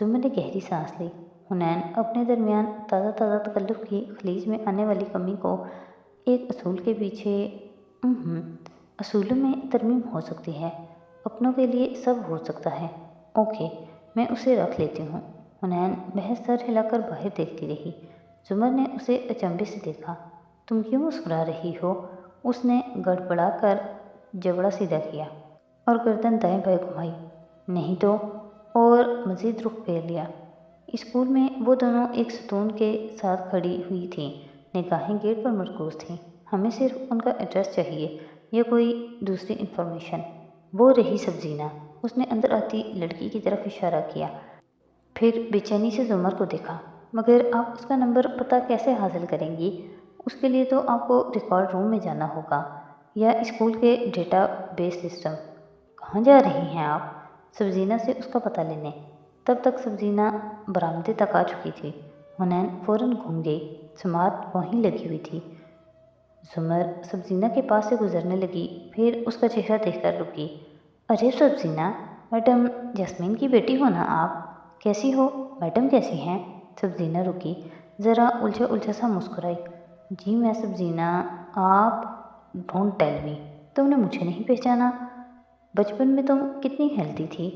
زمر نے گہری سانس لی۔ حنین اپنے درمیان تازہ تازہ تکلف کی خلیج میں آنے والی کمی کو ایک اصول کے پیچھے اصولوں میں ترمیم ہو سکتی ہے، اپنوں کے لیے سب ہو سکتا ہے۔ اوکے، میں اسے رکھ لیتی ہوں۔ حنین بحث سر ہلا کر باہر دیکھتی رہی۔ زمر نے اسے اچنبھے سے دیکھا۔ تم کیوں مسکرا رہی ہو؟ اس نے گڑبڑا کر جبڑا سیدھا کیا اور گردن دائیں بائیں گھمائی۔ نہیں تو، اور مزید رخ پھیر لیا۔ اسکول میں وہ دونوں ایک ستون کے ساتھ کھڑی ہوئی تھیں، نگاہیں گیٹ پر مرکوز تھیں۔ ہمیں صرف ان کا ایڈریس چاہیے یا کوئی دوسری انفارمیشن۔ وہ رہی سبزینہ۔ اس نے اندر آتی لڑکی کی طرف اشارہ کیا، پھر بے چینی سے زمر کو دیکھا۔ مگر آپ اس کا نمبر پتہ کیسے حاصل کریں گی؟ اس کے لیے تو آپ کو ریکارڈ روم میں جانا ہوگا یا اسکول کے ڈیٹا بیس سسٹم۔ کہاں جا رہی ہیں آپ؟ سبزینہ سے اس کا پتہ لینے۔ تب تک سبزینہ برآمدے تک آ چکی تھی۔ حنین فوراً گھوم گئی، سماعت وہیں لگی ہوئی تھی۔ زمر سبزینہ کے پاس سے گزرنے لگی، پھر اس کا چہرہ دیکھ کر رکی۔ ارے سبزینہ، میڈم جاسمین کی بیٹی ہو نا آپ؟ کیسی ہو؟ میڈم کیسی ہیں؟ سبزینہ رکی، ذرا الجھا الجھا سا مسکرائی۔ جی میں سبزینہ، آپ؟ ڈونٹ ٹیل می، تم نے مجھے نہیں پہچانا؟ بچپن میں تم کتنی ہیلدی تھی،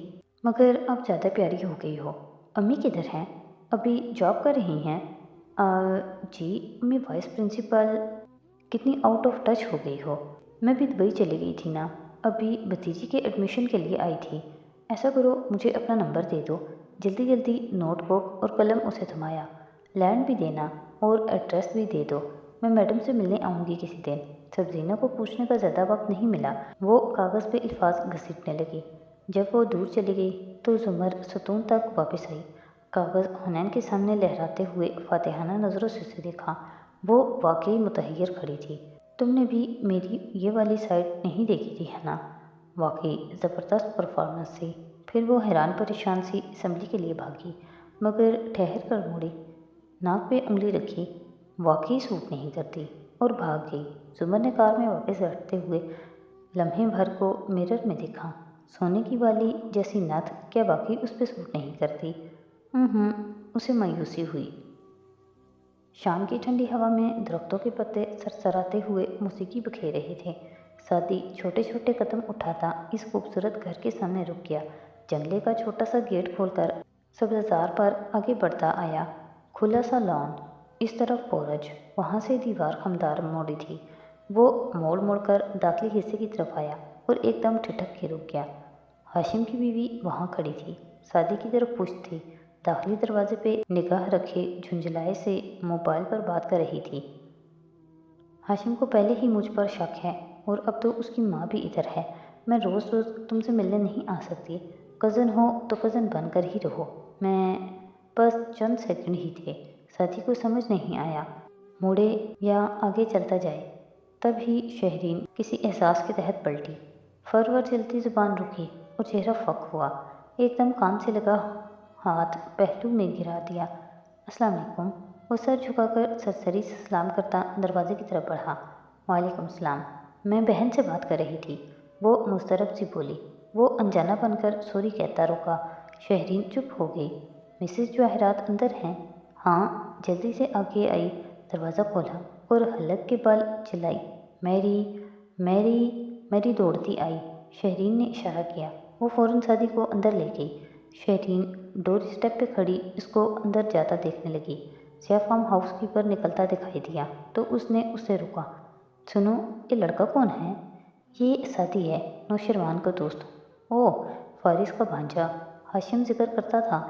مگر اب زیادہ پیاری ہو گئی ہو۔ امی کدھر ہیں؟ ابھی جاب کر رہی ہیں؟ جی امی وائس پرنسپل۔ کتنی آؤٹ آف ٹچ ہو گئی ہو۔ میں بھی دبئی چلی گئی تھی نا، ابھی بھتیجی کے ایڈمیشن کے لیے آئی تھی۔ ایسا کرو مجھے اپنا نمبر دے دو۔ جلدی جلدی نوٹ بک اور قلم اسے تھمایا۔ لینڈ بھی دینا اور ایڈریس بھی دے دو، میں میڈم سے ملنے آؤں گی کسی دن۔ سبزینہ کو پوچھنے کا زیادہ وقت نہیں ملا، وہ کاغذ پہ الفاظ گھسیٹنے لگی۔ جب وہ دور چلی گئی تو زمر ستون تک واپس آئی۔ کاغذ حنین کے سامنے لہراتے ہوئے فاتحانہ نظروں سے اسے دیکھا۔ وہ واقعی متحیر کھڑی تھی۔ تم نے بھی میری یہ والی سائڈ نہیں دیکھی تھی ہے نا؟ واقعی زبردست پرفارمنس تھی۔ پھر وہ حیران پریشان سی اسمبلی کے لیے بھاگی، مگر ٹھہر کر مڑی، ناک پہ انگلی رکھی۔ واقعی سوٹ نہیں کرتی، اور بھاگ گئی۔ زمر نے کار میں واپس بیٹھتے ہوئے لمحے بھر کو مرر میں دیکھا۔ سونے کی والی جیسی نتھ کیا واقعی اس پہ سوٹ نہیں کرتی؟ اسے مایوسی ہوئی۔ شام کی ٹھنڈی ہوا میں درختوں کے پتے سرسراتے ہوئے موسیقی بکھیر رہے تھے۔ ساتھی چھوٹے چھوٹے قدم اٹھاتا اس خوبصورت گھر کے سامنے رک گیا۔ جنگلے کا چھوٹا سا گیٹ کھول کر سبززار پر آگے بڑھتا آیا۔ کھلا سا لان، اس طرف پورچ، وہاں سے دیوار خمدار موڑی تھی۔ وہ موڑ موڑ کر داخلی حصے کی طرف آیا اور ایک دم ٹھٹک کے رک گیا۔ ہاشم کی بیوی وہاں کھڑی تھی، سادی کی طرف پشت تھی، داخلی دروازے پہ نگاہ رکھے جھنجھلائے سے موبائل پر بات کر رہی تھی۔ ہاشم کو پہلے ہی مجھ پر شک ہے، اور اب تو اس کی ماں بھی ادھر ہے۔ میں روز روز تم سے ملنے نہیں آ سکتی، کزن ہو تو کزن بن کر ہی رہو۔ میں بس چند سیکنڈ ہی تھے۔ ساتھی کو سمجھ نہیں آیا موڑے یا آگے چلتا جائے۔ تب ہی شہرین کسی احساس کے تحت پلٹی، فرور چلتی زبان رکی اور چہرہ فک ہوا۔ ایک دم کان سے لگا ہاتھ پہلو میں گرا دیا۔ السلام علیکم۔ وہ سر جھکا کر سرسری سے سلام کرتا دروازے کی طرف بڑھا۔ وعلیکم السلام، میں بہن سے بات کر رہی تھی، وہ مضطرب سی بولی۔ وہ انجانہ بن کر سوری کہتا رکا۔ شہرین چپ ہو گئی۔ مسز جواہرات اندر ہیں؟ ہاں، جلدی سے آگے آئی، دروازہ کھولا اور حلق کے بل چلائی۔ میری میری میری دوڑتی آئی۔ شہرین نے اشارہ کیا۔ وہ فوراً سادی کو اندر لے گئی۔ شہرین ڈور اسٹیپ پہ کھڑی اس کو اندر جاتا دیکھنے لگی۔ سیاہ فام ہاؤس کیپر نکلتا دکھائی دیا تو اس نے اسے روکا۔ سنو، یہ لڑکا کون ہے؟ یہ سادی ہے، نوشیروان کا دوست۔ اوہ، فارس کا بھانجا، ہاشم ذکر کرتا تھا۔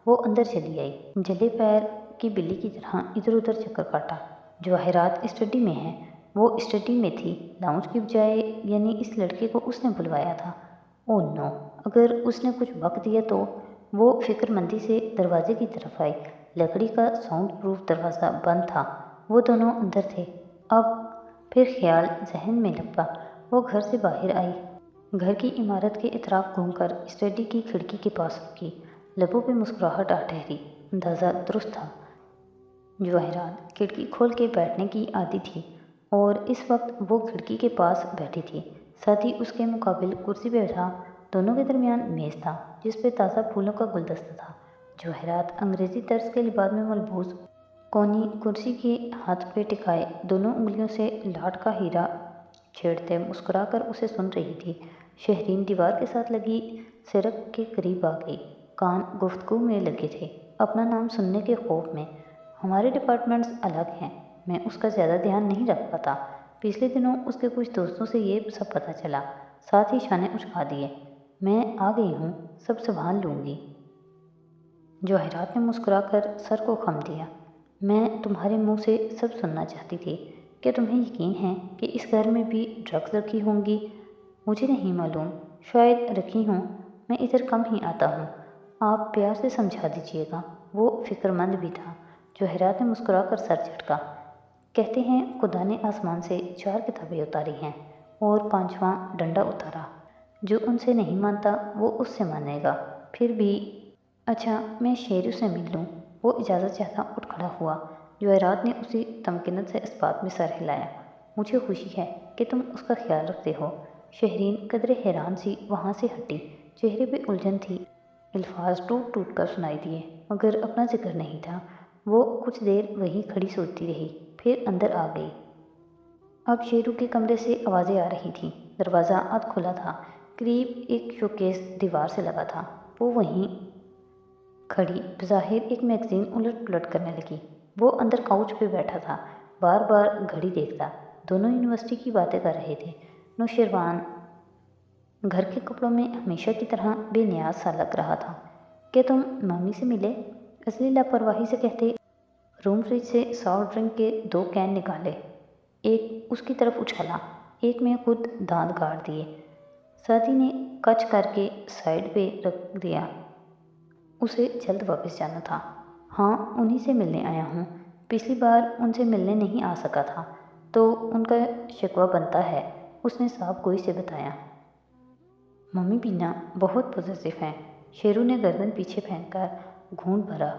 وہ اندر چلی آئی، جلے پیر کی بلی کی طرح ادھر ادھر چکر کاٹا۔ جواہرات اسٹڈی میں ہے۔ وہ اسٹڈی میں تھی، لاؤنج کی بجائے، یعنی اس لڑکے کو اس نے بلوایا تھا۔ اوہ نو، اگر اس نے کچھ بک دیا تو؟ وہ فکر مندی سے دروازے کی طرف آئی۔ لکڑی کا ساؤنڈ پروف دروازہ بند تھا۔ وہ دونوں اندر تھے۔ اب پھر خیال ذہن میں لپکا۔ وہ گھر سے باہر آئی، گھر کی عمارت کے اطراف گھوم کر اسٹڈی کی کھڑکی کے پاس رکی۔ لبوں پہ مسکراہٹ آ ٹھہری۔ اندازہ درست تھا، جواہرات کھڑکی کھول کے بیٹھنے کی عادی تھی، اور اس وقت وہ کھڑکی کے پاس بیٹھی تھی۔ ساتھی اس کے مقابل کرسی پہ بیٹھا۔ دونوں کے درمیان میز تھا جس پہ تازہ پھولوں کا گلدستہ تھا۔ جواہرات انگریزی طرز کے لباس میں ملبوس کونی کرسی کے ہاتھ پہ ٹکائے دونوں انگلیوں سے لاٹ کا ہیرا چھیڑتے مسکرا کر اسے سن رہی تھی۔ شہرین دیوار کے ساتھ لگی سرک کے قریب آ گئی، کان گفتگو میں لگے تھے، اپنا نام سننے کے خوف میں۔ ہمارے ڈپارٹمنٹس الگ ہیں، میں اس کا زیادہ دھیان نہیں رکھ پاتا۔ پچھلے دنوں اس کے کچھ دوستوں سے یہ سب پتہ چلا، ساتھ ہی شانے اچھا دیے۔ میں آ گئی ہوں، سب سنبھال لوں گی۔ جواہرات نے مسکرا کر سر کو خم دیا۔ میں تمہارے منہ سے سب سننا چاہتی تھی۔ کیا تمہیں یقین ہے کہ اس گھر میں بھی ڈرگز رکھی ہوں گی؟ مجھے نہیں معلوم، شاید رکھی ہوں، میں ادھر کم ہی آتا ہوں۔ آپ پیار سے سمجھا دیجیے گا۔ وہ فکر مند بھی تھا۔ جواہرات نے مسکرا کر سر جھٹکا۔ کہتے ہیں خدا نے آسمان سے 4 کتابیں اتاری ہیں اور 5واں ڈنڈا اتارا۔ جو ان سے نہیں مانتا وہ اس سے مانے گا۔ پھر بھی اچھا میں شیرو سے مل لوں۔ وہ اجازت چاہتا اٹھ کھڑا ہوا۔ جواہرات نے اسی تمکنت سے اس بات میں سر ہلایا۔ مجھے خوشی ہے کہ تم اس کا خیال رکھتے ہو۔ شہرین قدرے حیران سی وہاں سے ہٹی، چہرے پہ الجھن تھی۔ الفاظ ٹوٹ ٹوٹ کر سنائی دیے مگر اپنا ذکر نہیں تھا۔ وہ کچھ دیر وہیں کھڑی سوچتی رہی، پھر اندر آ گئی۔ اب شیرو کے کمرے سے آوازیں آ رہی تھیں۔ دروازہ آدھ کھلا تھا، قریب ایک شوکیس دیوار سے لگا تھا۔ وہ وہیں کھڑی بظاہر ایک میگزین الٹ پلٹ کرنے لگی۔ وہ اندر کاؤچ پہ بیٹھا تھا، بار بار گھڑی دیکھتا۔ دونوں یونیورسٹی کی باتیں کر رہے تھے۔ نوشیروان گھر کے کپڑوں میں ہمیشہ کی طرح بے نیاز سا لگ رہا تھا۔ کیا تم ممی سے ملے؟ اصلی لاپرواہی سے کہتے روم فریج سے سافٹ ڈرنک کے 2 کین نکالے، ایک اس کی طرف اچھالا، ایک میں خود دانت گاڑ دیے۔ سادی نے کچ کر کے سائڈ پہ رکھ دیا۔ اسے جلد واپس جانا تھا۔ ہاں انہی سے ملنے آیا ہوں۔ پچھلی بار ان سے ملنے نہیں آ سکا تھا تو ان کا شکوہ بنتا ہے، اس نے صاحب گوئی سے بتایا۔ ممی بینا بہت پوزیسو ہیں۔ شیرو نے گردن پیچھے پھینک کر گھونٹ بھرا،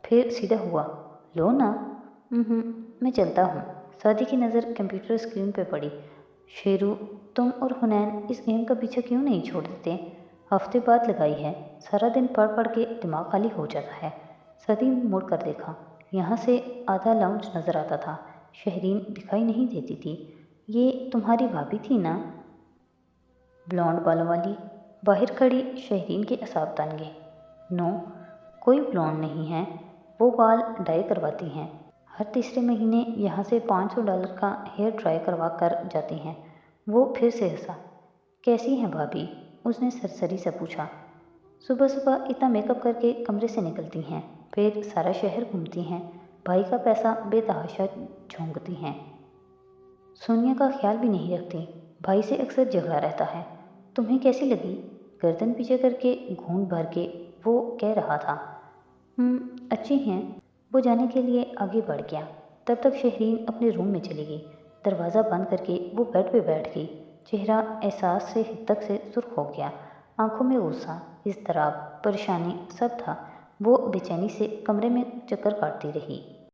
پھر سیدھا ہوا۔ لو نا۔ میں چلتا ہوں۔ سادی کی نظر کمپیوٹر اسکرین پہ پڑی۔ شیرو تم اور حنین اس گیم کا پیچھا کیوں نہیں چھوڑ دیتے؟ ہفتے بعد لگائی ہے، سارا دن پڑھ پڑھ کے دماغ خالی ہو جاتا ہے۔ سادی مڑ کر دیکھا، یہاں سے آدھا لاؤنج نظر آتا تھا، شہرین دکھائی نہیں دیتی تھی۔ یہ تمہاری بھابھی تھی نا؟ بلونڈ بالوں والی؟ باہر کھڑی شہرین کے اعصاب تن گئے۔ نو، کوئی بلونڈ نہیں ہے، وہ بال ڈائی کرواتی ہیں، ہر تیسرے مہینے یہاں سے $500 کا ہیئر ڈرائی کروا کر جاتی ہیں۔ وہ پھر سے ہنسا۔ کیسی ہیں بھابھی؟ اس نے سرسری سے پوچھا۔ صبح صبح اتنا میک اپ کر کے کمرے سے نکلتی ہیں، پھر سارا شہر گھومتی ہیں، بھائی کا پیسہ بے تحاشا جھونکتی ہیں، سونیا کا خیال بھی نہیں رکھتی، بھائی سے اکثر جھگڑا رہتا ہے۔ تمہیں کیسی لگی؟ گردن پیچھے کر کے گھونٹ بھر کے وہ کہہ رہا تھا۔ اچھی ہیں۔ وہ جانے کے لیے آگے بڑھ گیا، تب تک شہرین اپنے روم میں چلی گئی۔ دروازہ بند کر کے وہ بیڈ پہ بیٹھ گئی، چہرہ احساس سے حدق سے سرخ ہو گیا، آنکھوں میں غصہ، اضطراب، پریشانی سب تھا۔ وہ بے چینی سے کمرے میں چکر کاٹتی رہی۔